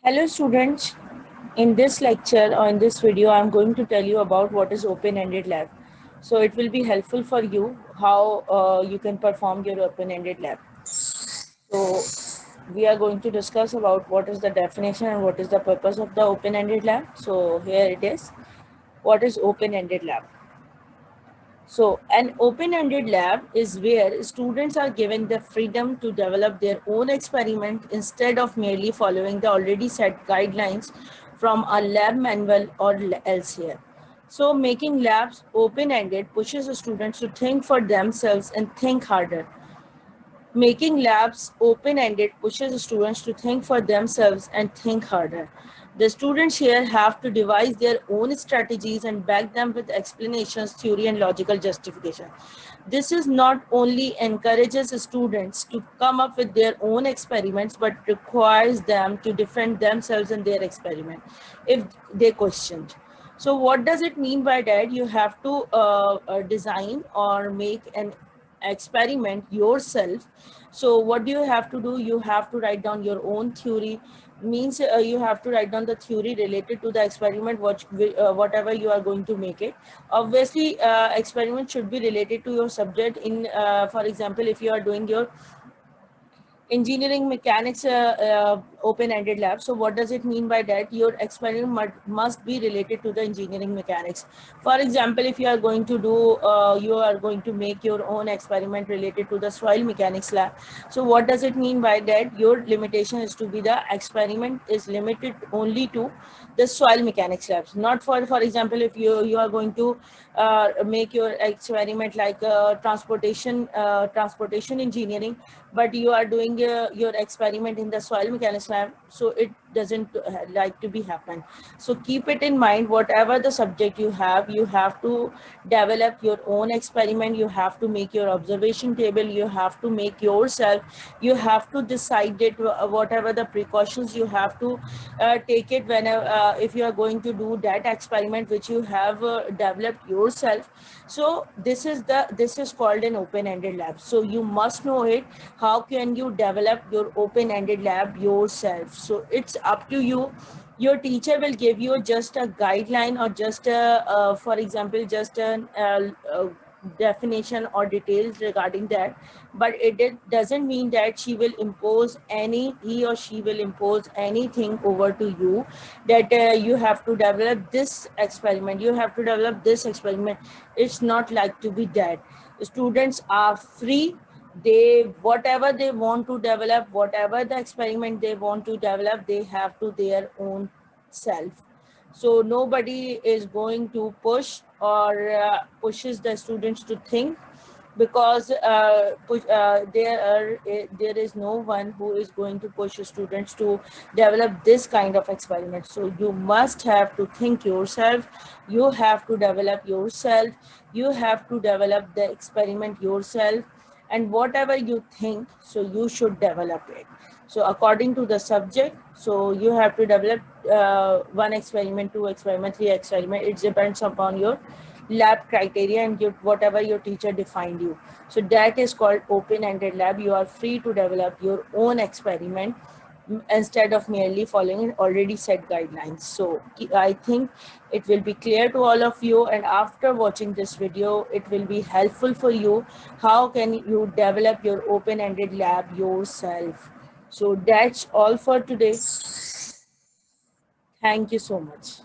Hello students, in this lecture or in this video I am going to tell you about what is open-ended lab. So it will be helpful for you how you can perform your open-ended lab. So we are going to discuss about what is the definition and what is the purpose of the open-ended lab. So here it is. What is open-ended lab? So an open-ended lab is where students are given the freedom to develop their own experiment instead of merely following the already set guidelines from a lab manual or elsewhere. So making labs open-ended pushes students to think for themselves and think harder. Making labs open-ended pushes students to think for themselves and think harder. The students here have to devise their own strategies and back them with explanations, theory, and logical justification. This is not only encourages students to come up with their own experiments, but requires them to defend themselves and their experiment if they questioned. So what does it mean by that? You have to design or make an experiment yourself. So what do you have to do? You have to write down your own theory. Means you have to write down the theory related to the experiment, whatever you are going to make it. Obviously experiment should be related to your subject. In for example, if you are doing your engineering mechanics open-ended lab. So what does it mean by that? Your experiment must be related to the engineering mechanics. For example, if you are going to do you are going to make your own experiment related to the soil mechanics lab. So what does it mean by that? Your limitation is to be the experiment is limited only to the soil mechanics labs, not for example, if you are going to make your experiment like transportation engineering, but you are doing your experiment in the soil mechanics lab, so it doesn't like to be happen. So keep it in mind, whatever the subject you have to develop your own experiment. You have to make your observation table, you have to make yourself, you have to decide it, whatever the precautions you have to take it whenever if you are going to do that experiment which you have developed yourself. So this is called an open-ended lab. So you must know it. How can you develop your open-ended lab yourself? So it's up to you. Your teacher will give you just a guideline or just a for example just an definition or details regarding that, but doesn't mean that he or she will impose anything over to you, that you have to develop this experiment, you have to develop this experiment. It's not like to be that. Students are free. They whatever they want to develop, whatever the experiment they want to develop, they have to their own self. So nobody is going to push or pushes the students to think, because there is no one who is going to push students to develop this kind of experiment. So you must have to think yourself, you have to develop yourself, you have to develop the experiment yourself, and whatever you think, so you should develop it. So according to the subject, so you have to develop one experiment, two experiment, three experiment. It depends upon your lab criteria and whatever your teacher defined you. So that is called open-ended lab. You are free to develop your own experiment instead of merely following already set guidelines. So I think it will be clear to all of you, and after watching this video it will be helpful for you. How can you develop your open-ended lab yourself? So that's all for today. Thank you so much.